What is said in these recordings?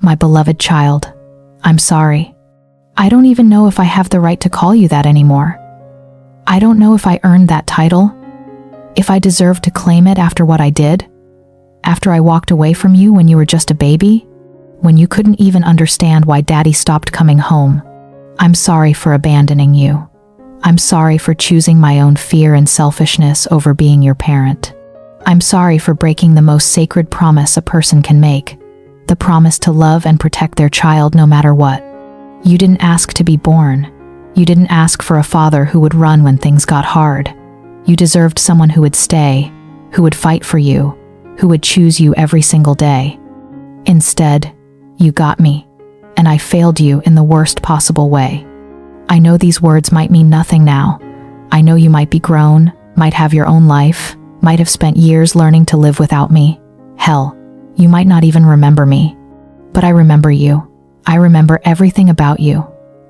My beloved child, I'm sorry. I don't even know if I have the right to call you that anymore. I don't know if I earned that title, if I deserve to claim it after what I did, after I walked away from you when you were just a baby, when you couldn't even understand why Daddy stopped coming home. I'm sorry for abandoning you. I'm sorry for choosing my own fear and selfishness over being your parent. I'm sorry for breaking the most sacred promise a person can make, the promise to love and protect their child no matter what. You didn't ask to be born. You didn't ask for a father who would run when things got hard. You deserved someone who would stay, who would fight for you, who would choose you every single day. Instead, you got me, and I failed you in the worst possible way. I know these words might mean nothing now. I know you might be grown, might have your own life, might have spent years learning to live without me. Hell, you might not even remember me. But I remember you. I remember everything about you.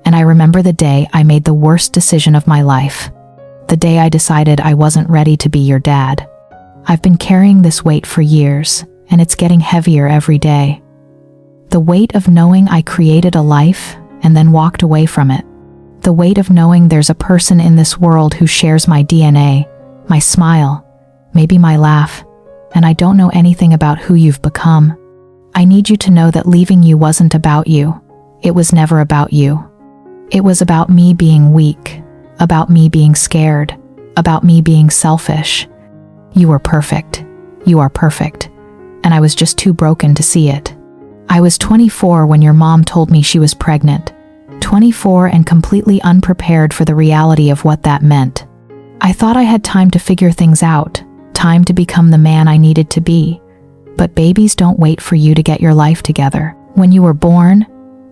And I remember the day I made the worst decision of my life. The day I decided I wasn't ready to be your dad. I've been carrying this weight for years, and it's getting heavier every day. The weight of knowing I created a life and then walked away from it. The weight of knowing there's a person in this world who shares my DNA, my smile, maybe my laugh, and I don't know anything about who you've become. I need you to know that leaving you wasn't about you. It was never about you. It was about me being weak, about me being scared, about me being selfish. You were perfect. You are perfect. And I was just too broken to see it. I was 24 when your mom told me she was pregnant. 24 and completely unprepared for the reality of what that meant. I thought I had time to figure things out, time to become the man I needed to be. But babies don't wait for you to get your life together. When you were born,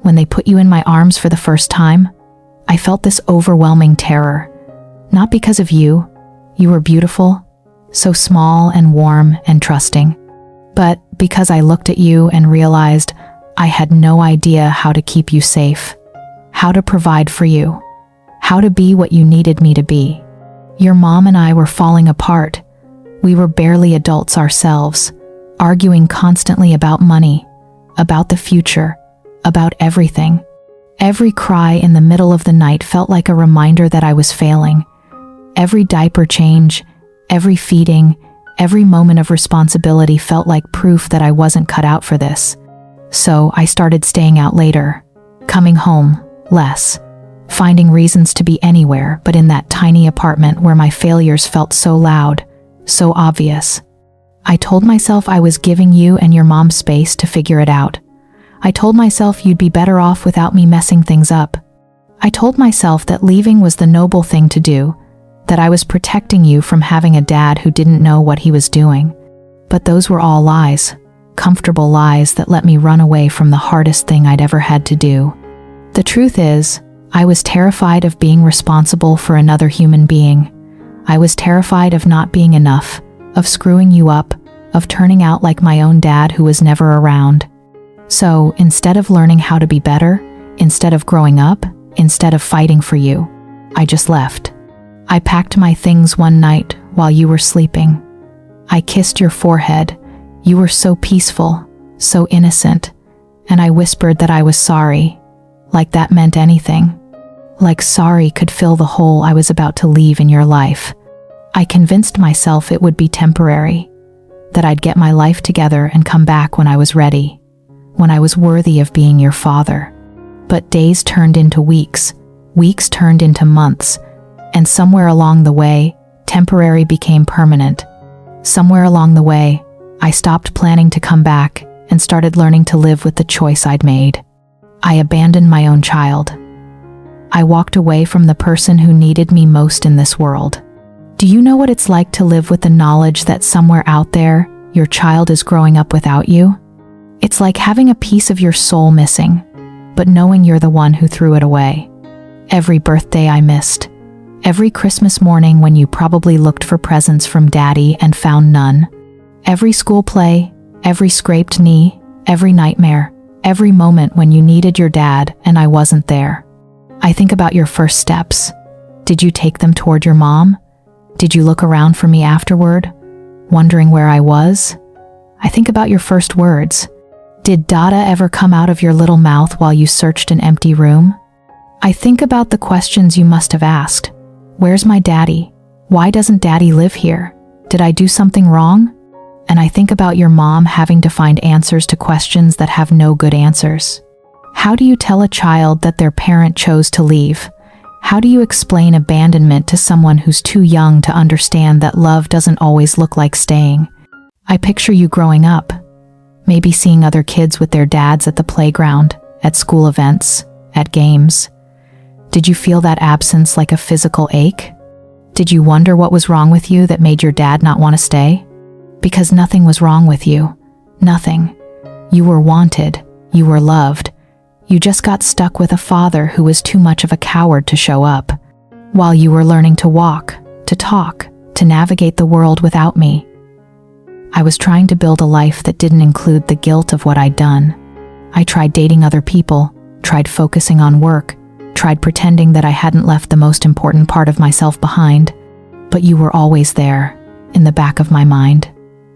when they put you in my arms for the first time, I felt this overwhelming terror. Not because of you. You were beautiful, so small and warm and trusting. But because I looked at you and realized I had no idea how to keep you safe, how to provide for you, how to be what you needed me to be. Your mom and I were falling apart. We were barely adults ourselves, arguing constantly about money, about the future, about everything. Every cry in the middle of the night felt like a reminder that I was failing. Every diaper change, every feeding, every moment of responsibility felt like proof that I wasn't cut out for this. So I started staying out later, coming home less, finding reasons to be anywhere but in that tiny apartment where my failures felt so loud, so obvious. I told myself I was giving you and your mom space to figure it out. I told myself you'd be better off without me messing things up. I told myself that leaving was the noble thing to do, that I was protecting you from having a dad who didn't know what he was doing. But those were all lies, comfortable lies that let me run away from the hardest thing I'd ever had to do. The truth is, I was terrified of being responsible for another human being. I was terrified of not being enough, of screwing you up, of turning out like my own dad who was never around. So, instead of learning how to be better, instead of growing up, instead of fighting for you, I just left. I packed my things one night while you were sleeping. I kissed your forehead. You were so peaceful, so innocent, and I whispered that I was sorry, like that meant anything. Like sorry could fill the hole I was about to leave in your life. I convinced myself it would be temporary, that I'd get my life together and come back when I was ready, when I was worthy of being your father. But days turned into weeks, weeks turned into months, and somewhere along the way, temporary became permanent. Somewhere along the way, I stopped planning to come back and started learning to live with the choice I'd made. I abandoned my own child. I walked away from the person who needed me most in this world. Do you know what it's like to live with the knowledge that somewhere out there, your child is growing up without you? It's like having a piece of your soul missing, but knowing you're the one who threw it away. Every birthday I missed, every Christmas morning when you probably looked for presents from Daddy and found none, every school play, every scraped knee, every nightmare, every moment when you needed your dad and I wasn't there. I think about your first steps. Did you take them toward your mom? Did you look around for me afterward, wondering where I was? I think about your first words. Did Dada ever come out of your little mouth while you searched an empty room? I think about the questions you must have asked. Where's my daddy? Why doesn't daddy live here? Did I do something wrong? And I think about your mom having to find answers to questions that have no good answers. How do you tell a child that their parent chose to leave? How do you explain abandonment to someone who's too young to understand that love doesn't always look like staying? I picture you growing up, maybe seeing other kids with their dads at the playground, at school events, at games. Did you feel that absence like a physical ache? Did you wonder what was wrong with you that made your dad not want to stay? Because nothing was wrong with you. Nothing. You were wanted. You were loved. You just got stuck with a father who was too much of a coward to show up, while you were learning to walk, to talk, to navigate the world without me. I was trying to build a life that didn't include the guilt of what I'd done. I tried dating other people, tried focusing on work, tried pretending that I hadn't left the most important part of myself behind, but you were always there, in the back of my mind.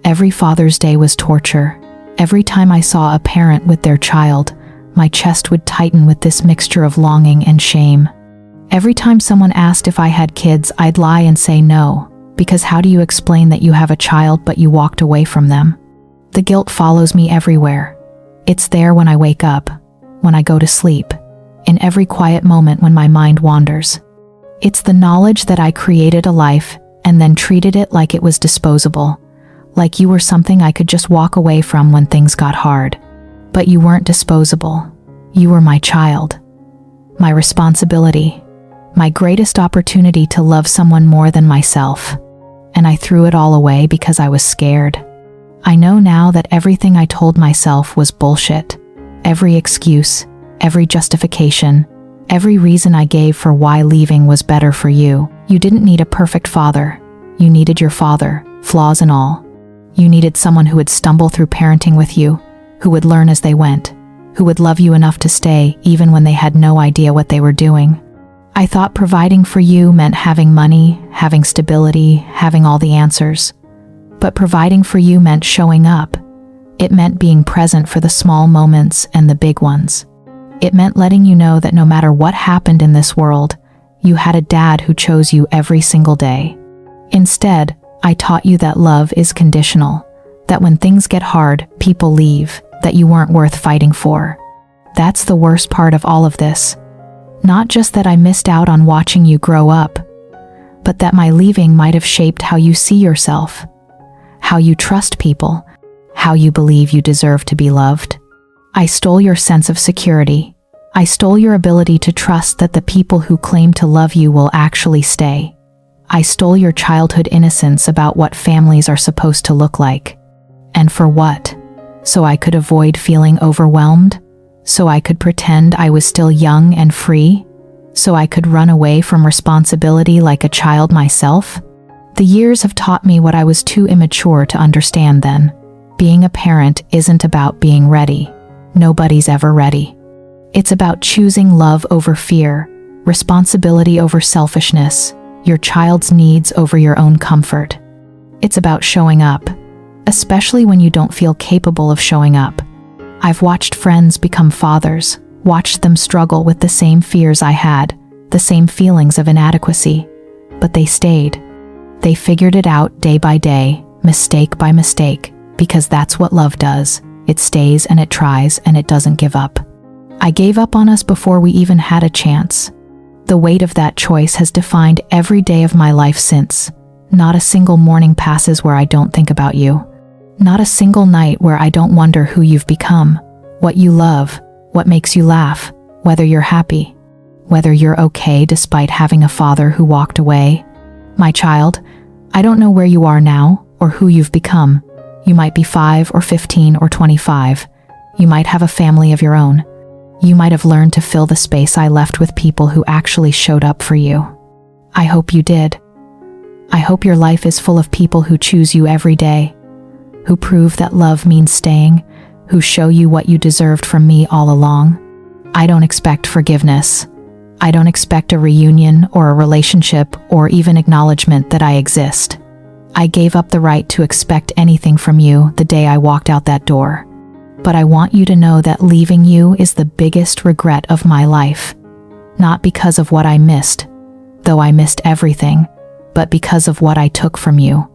Every Father's Day was torture. Every time I saw a parent with their child, my chest would tighten with this mixture of longing and shame. Every time someone asked if I had kids, I'd lie and say no, because how do you explain that you have a child but you walked away from them? The guilt follows me everywhere. It's there when I wake up, when I go to sleep, in every quiet moment when my mind wanders. It's the knowledge that I created a life and then treated it like it was disposable, like you were something I could just walk away from when things got hard. But you weren't disposable. You were my child, my responsibility, my greatest opportunity to love someone more than myself. And I threw it all away because I was scared. I know now that everything I told myself was bullshit. Every excuse, every justification, every reason I gave for why leaving was better for you. You didn't need a perfect father. You needed your father, flaws and all. You needed someone who would stumble through parenting with you, who would learn as they went, who would love you enough to stay even when they had no idea what they were doing. I thought providing for you meant having money, having stability, having all the answers. But providing for you meant showing up. It meant being present for the small moments and the big ones. It meant letting you know that no matter what happened in this world, you had a dad who chose you every single day. Instead, I taught you that love is conditional, that when things get hard, people leave, that you weren't worth fighting for. That's the worst part of all of this. Not just that I missed out on watching you grow up, but that my leaving might have shaped how you see yourself, how you trust people, how you believe you deserve to be loved. I stole your sense of security. I stole your ability to trust that the people who claim to love you will actually stay. I stole your childhood innocence about what families are supposed to look like. And for what? So I could avoid feeling overwhelmed? So I could pretend I was still young and free? So I could run away from responsibility like a child myself? The years have taught me what I was too immature to understand then. Being a parent isn't about being ready. Nobody's ever ready. It's about choosing love over fear, responsibility over selfishness, your child's needs over your own comfort. It's about showing up, especially when you don't feel capable of showing up. I've watched friends become fathers, watched them struggle with the same fears I had, the same feelings of inadequacy, but they stayed. They figured it out day by day, mistake by mistake, because that's what love does. It stays and it tries and it doesn't give up. I gave up on us before we even had a chance. The weight of that choice has defined every day of my life since. Not a single morning passes where I don't think about you. Not a single night where I don't wonder who you've become, what you love, what makes you laugh, whether you're happy, whether you're okay despite having a father who walked away. My child, I don't know where you are now or who you've become. You might be 5 or 15 or 25. You might have a family of your own. You might have learned to fill the space I left with people who actually showed up for you. I hope you did. I hope your life is full of people who choose you every day, who prove that love means staying, who show you what you deserved from me all along. I don't expect forgiveness. I don't expect a reunion or a relationship or even acknowledgement that I exist. I gave up the right to expect anything from you the day I walked out that door. but I want you to know that leaving you is the biggest regret of my life. Not because of what I missed, though I missed everything, but because of what I took from you.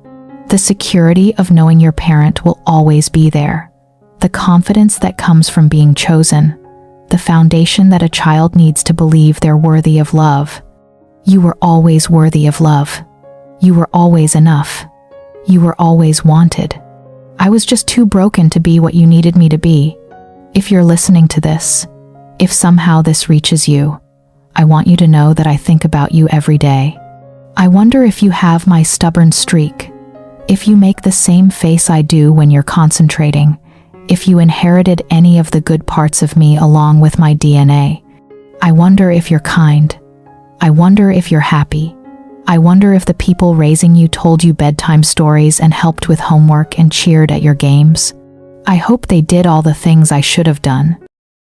The security of knowing your parent will always be there. The confidence that comes from being chosen. The foundation that a child needs to believe they're worthy of love. You were always worthy of love. You were always enough. You were always wanted. I was just too broken to be what you needed me to be. If you're listening to this, if somehow this reaches you, I want you to know that I think about you every day. I wonder if you have my stubborn streak, if you make the same face I do when you're concentrating, if you inherited any of the good parts of me along with my DNA. I wonder if you're kind. I wonder if you're happy. I wonder if the people raising you told you bedtime stories and helped with homework and cheered at your games. I hope they did all the things I should have done.